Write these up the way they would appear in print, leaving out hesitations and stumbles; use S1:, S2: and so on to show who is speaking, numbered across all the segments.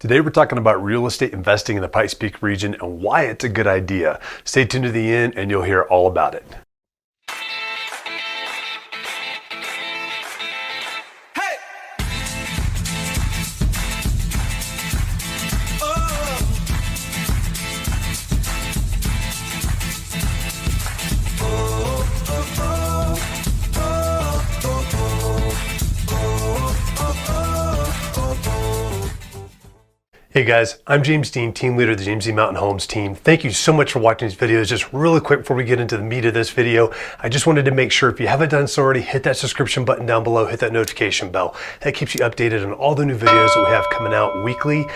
S1: Today we're talking about real estate investing in the Pikes Peak region and why it's a good idea. Stay tuned to the end and you'll hear all about it. Hey guys, I'm James Dean, team leader of the James E. Mountain Homes team. Thank you so much for watching these videos. Just really quick before we get into the meat of this video, I just wanted to make sure if you haven't done so already, hit that subscription button down below, hit that notification bell. That keeps you updated on all the new videos that we have coming out weekly.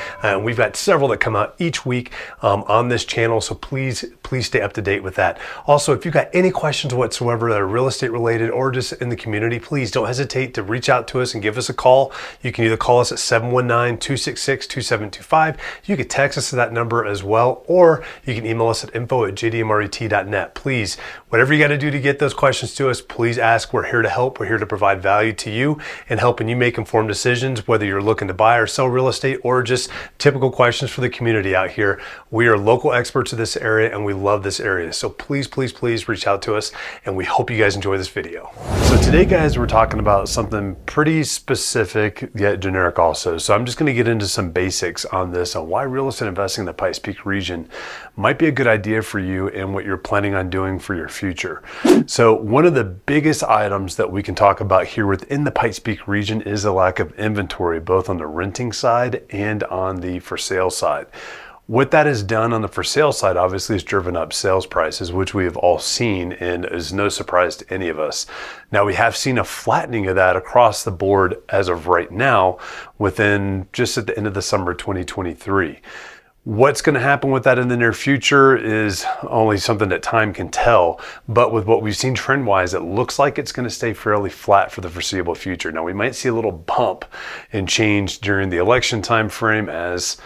S1: We've got several that come out each week on this channel, so please stay up to date with that. Also, if you've got any questions whatsoever that are real estate related or just in the community, please don't hesitate to reach out to us and give us a call. You can either call us at 719-266-2725. You can text us to that number as well, or you can email us at info@jdmret.net. Please, whatever you got to do to get those questions to us, please ask. We're here to help. We're here to provide value to you and helping you make informed decisions, whether you're looking to buy or sell real estate or just typical questions for the community out here. We are local experts of this area and we love this area. So please reach out to us, and we hope you guys enjoy this video. So today, guys, we're talking about something pretty specific yet generic also. So I'm just going to get into some basics on this, on why real estate investing in the Pikes Peak region might be a good idea for you and what you're planning on doing for your future. So one of the biggest items that we can talk about here within the Pikes Peak region is the lack of inventory, both on the renting side and on the for sale side. What that has done on the for sale side, obviously, is driven up sales prices, which we have all seen and is no surprise to any of us. Now, we have seen a flattening of that across the board as of right now, within just at the end of the summer 2023. What's going to happen with that in the near future is only something that time can tell. But with what we've seen trend-wise, it looks like it's going to stay fairly flat for the foreseeable future. Now, we might see a little bump and change during the election time frame, as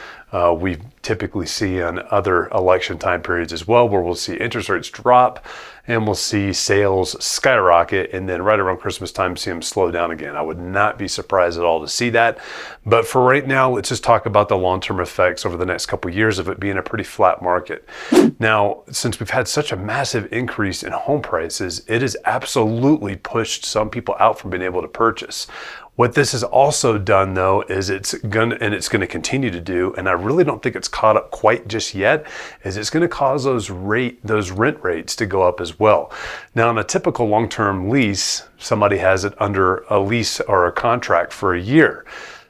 S1: we typically see on other election time periods as well, where we'll see interest rates drop and we'll see sales skyrocket, and then right around Christmas time see them slow down again. I would not be surprised at all to see that. But for right now, let's just talk about the long-term effects over the next couple of years of it being a pretty flat market. Now, since we've had such a massive increase in home prices, it has absolutely pushed some people out from being able to purchase. What this has also done, though, is it's going to continue to do, and I really don't think it's caught up quite just yet, is it's going to cause those rent rates to go up as well. Now, on a typical long-term lease, somebody has it under a lease or a contract for a year.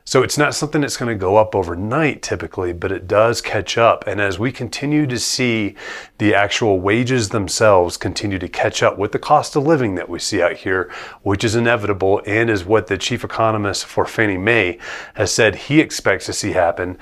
S1: So it's not something that's going to go up overnight typically, but it does catch up. And as we continue to see the actual wages themselves continue to catch up with the cost of living that we see out here, which is inevitable and is what the chief economist for Fannie Mae has said he expects to see happen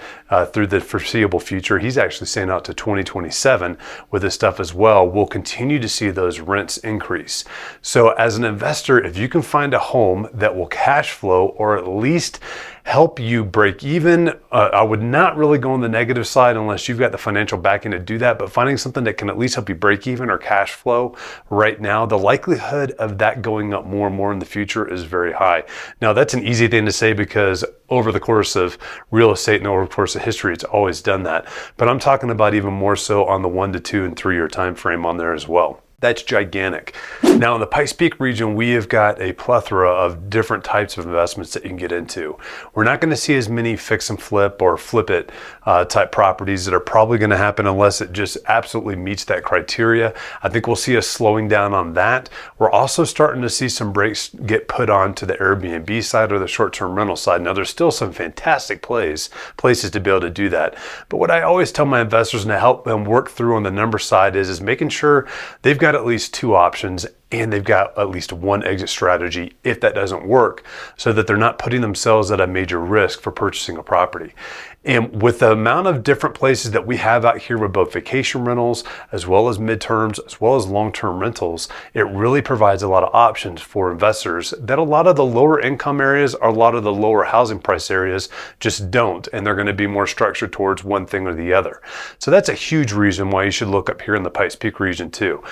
S1: through the foreseeable future. He's actually saying out to 2027 with this stuff as well. We'll continue to see those rents increase. So as an investor, if you can find a home that will cash flow or at least help you break even. I would not really go on the negative side unless you've got the financial backing to do that, but finding something that can at least help you break even or cash flow right now, the likelihood of that going up more and more in the future is very high. Now, that's an easy thing to say because over the course of real estate and over the course of history, it's always done that. But I'm talking about even more so on the 1 to 2 and 3 year time frame on there as well. That's gigantic. Now in the Pikes Peak region, we have got a plethora of different types of investments that you can get into. We're not going to see as many fix and flip or flip it type properties that are probably going to happen unless it just absolutely meets that criteria. I think we'll see a slowing down on that. We're also starting to see some brakes get put on to the Airbnb side or the short-term rental side. Now there's still some fantastic places to be able to do that. But what I always tell my investors and to help them work through on the number side is making sure they've got at least 2 options and they've got at least 1 exit strategy if that doesn't work, so that they're not putting themselves at a major risk for purchasing a property. And with the amount of different places that we have out here with both vacation rentals as well as midterms as well as long-term rentals, it really provides a lot of options for investors that a lot of the lower income areas or a lot of the lower housing price areas just don't, and they're going to be more structured towards one thing or the other. So that's a huge reason why you should look up here in the Pikes Peak region too.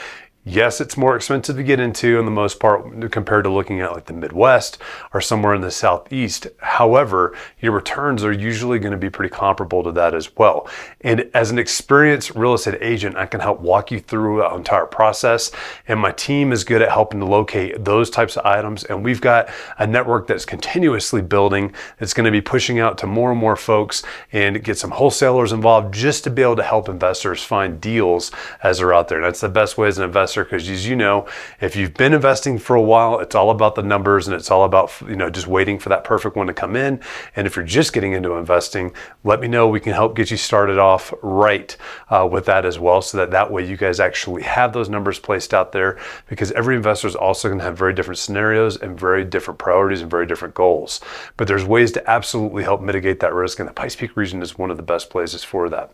S1: Yes, it's more expensive to get into in the most part compared to looking at like the Midwest or somewhere in the Southeast. However, your returns are usually going to be pretty comparable to that as well. And as an experienced real estate agent, I can help walk you through the entire process. And my team is good at helping to locate those types of items. And we've got a network that's continuously building. It's going to be pushing out to more and more folks and get some wholesalers involved just to be able to help investors find deals as they're out there. And that's the best way as an investor, because as you know, if you've been investing for a while, it's all about the numbers and it's all about, just waiting for that perfect one to come in. And if you're just getting into investing, let me know. We can help get you started off right with that as well, so that way you guys actually have those numbers placed out there, because every investor is also going to have very different scenarios and very different priorities and very different goals. But there's ways to absolutely help mitigate that risk, and the Pikes Peak region is one of the best places for that.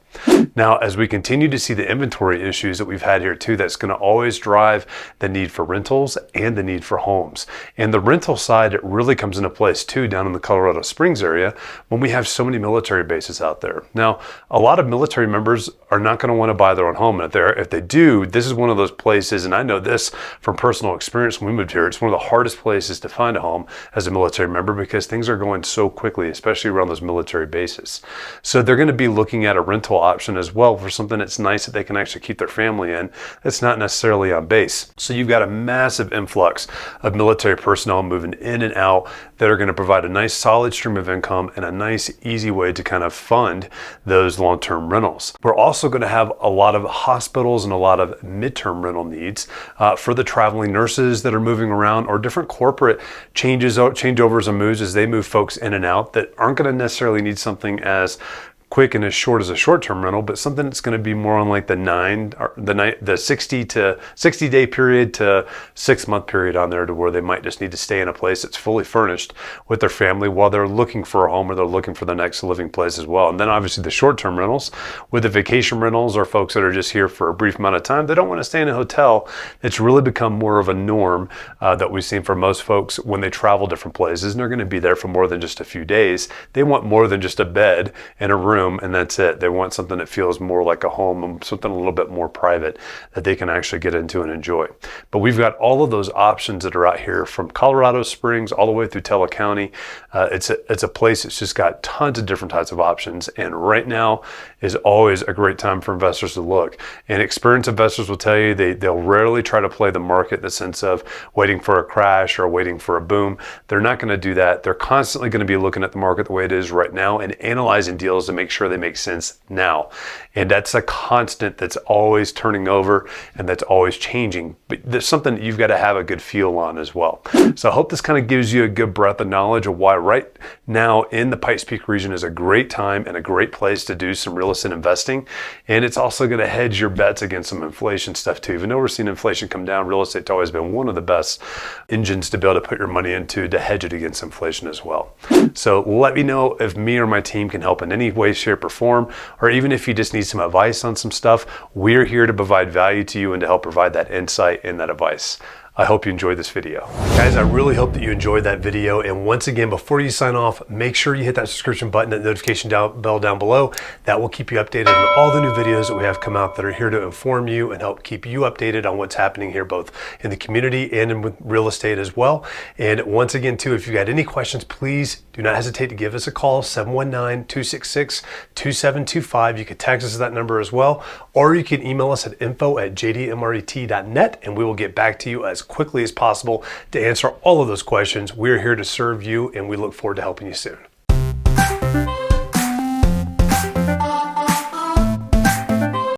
S1: Now, as we continue to see the inventory issues that we've had here too, that's going to always drive the need for rentals and the need for homes. And the rental side, it really comes into place too down in the Colorado Springs area when we have so many military bases out there. Now, a lot of military members are not going to want to buy their own home. And if they do, this is one of those places, and I know this from personal experience when we moved here, it's one of the hardest places to find a home as a military member, because things are going so quickly, especially around those military bases. So they're going to be looking at a rental option as well for something that's nice that they can actually keep their family in. It's not necessarily on base. So you've got a massive influx of military personnel moving in and out that are going to provide a nice solid stream of income and a nice easy way to kind of fund those long-term rentals. We're also going to have a lot of hospitals and a lot of midterm rental needs for the traveling nurses that are moving around, or different corporate changeovers and moves as they move folks in and out that aren't going to necessarily need something as quick and as short as a short-term rental, but something that's going to be more on like the 60 day period to 6 month period on there, to where they might just need to stay in a place that's fully furnished with their family while they're looking for a home, or they're looking for the next living place as well. And then obviously the short-term rentals with the vacation rentals, or folks that are just here for a brief amount of time. They don't want to stay in a hotel. It's really become more of a norm that we've seen for most folks when they travel different places, and they're going to be there for more than just a few days. They want more than just a bed and a room, and that's it. They want something that feels more like a home, and something a little bit more private that they can actually get into and enjoy. But we've got all of those options that are out here, from Colorado Springs all the way through Teller County. It's a place that's just got tons of different types of options, and right now is always a great time for investors to look. And experienced investors will tell you they'll rarely try to play the market in the sense of waiting for a crash or waiting for a boom. They're not going to do that. They're constantly going to be looking at the market the way it is right now and analyzing deals to make sure they make sense now. And that's a constant that's always turning over and that's always changing. But there's something that you've got to have a good feel on as well. So I hope this kind of gives you a good breadth of knowledge of why right now in the Pikes Peak region is a great time and a great place to do some real estate investing. And it's also going to hedge your bets against some inflation stuff too. Even though we're seeing inflation come down, real estate's always been one of the best engines to be able to put your money into to hedge it against inflation as well. So let me know if me or my team can help in any way, shape, or form, or even if you just need some advice on some stuff. We're here to provide value to you and to help provide that insight and that advice. I hope you enjoyed this video. Guys, I really hope that you enjoyed that video. And once again, before you sign off, make sure you hit that subscription button, that notification bell down below. That will keep you updated on all the new videos that we have come out that are here to inform you and help keep you updated on what's happening here, both in the community and in real estate as well. And once again, too, if you got any questions, please do not hesitate to give us a call, 719-266-2725. You can text us at that number as well, or you can email us at info@jdmret.net, and we will get back to you as quickly as possible to answer all of those questions. We're here to serve you, and we look forward to helping you soon.